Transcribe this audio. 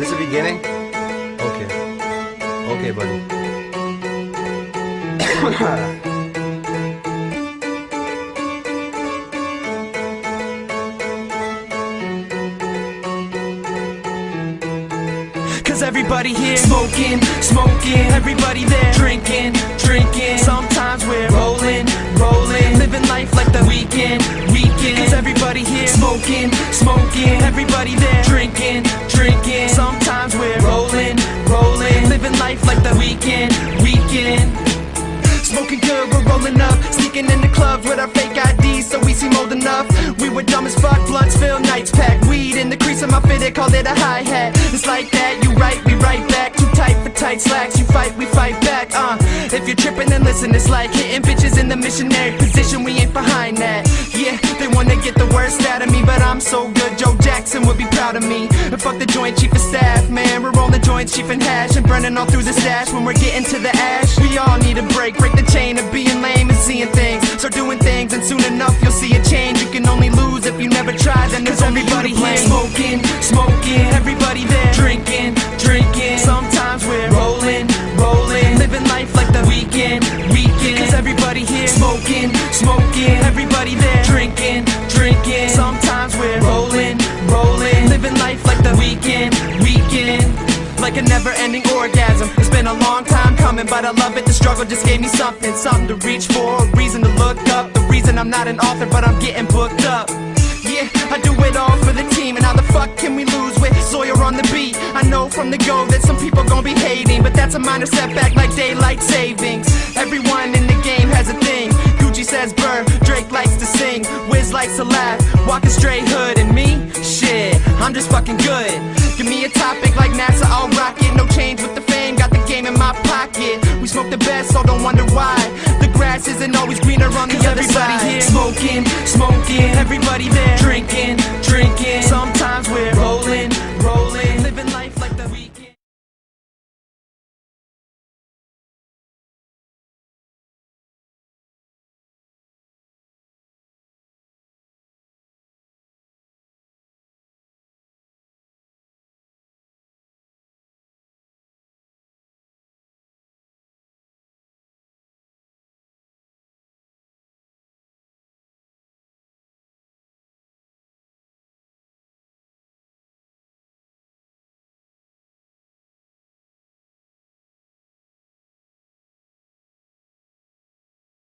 this the beginning? Okay. Okay, buddy. Cause everybody here smoking, smoking. Everybody there drinking, drinking. Sometimes we're rolling, rolling. Living life like the weekend, weekend. Cause everybody here smoking, smoking. Everybody there drinking, drinking. Sometimes we're rolling, rolling. Living life like the weekend, weekend. Smoking good, we're rolling up. Sneaking in the clubs with our fake IDs so we seem old enough. We were dumb as fuck, blunts filled, nights packed. Weed in the crease of my fit, they called it a hi-hat. It's like that, you right, we right back. Too tight for tight slacks, you fight, we fight back. If you're tripping, then listen, it's like hitting bitches in the missionary position, we ain't behind that. Yeah, they wanna get the worst out of me, but I'm so good, Joe Jackson would be proud of me. And fuck the joint chief of staff, man, we're rolling joints, chief and hash, and burning all through the stash when we're getting to the ash. We all need a break the chain of being lame and seeing things. Start doing things and soon enough you'll see a change. You can only lose if you never try, then there's only everybody here smoking, smoking. Everybody there drinking, drinking. Sometimes we're rolling, rolling. Living life like the weekend, weekend. Cause everybody here smoking, smoking. Everybody there drinking, drinking. Sometimes we're rolling, rolling. Living life like the weekend, weekend. Like a never-ending orgasm. It's been a long time coming, but I love it. The struggle just gave me something, something to reach for, a reason to look up. The reason I'm not an author, but I'm getting booked up. Yeah, I do it all for the team, and how the fuck can we lose with Sawyer on the beat? I know from the go that some people gon' be hating, but that's a minor setback like daylight savings. Everyone in the game has a thing. Gucci says burr, Drake likes to sing, Wiz likes to laugh, walk a straight hood, and me? Shit, I'm just fucking good. Give me a topic like NASA, I'll rock it. No change with the fame, got the game in my pocket. We smoke the best, so don't wonder why the grass isn't always greener on the other side. Everybody here smoking, smoking. Everybody there drinking, drinking. Sometimes we're rolling,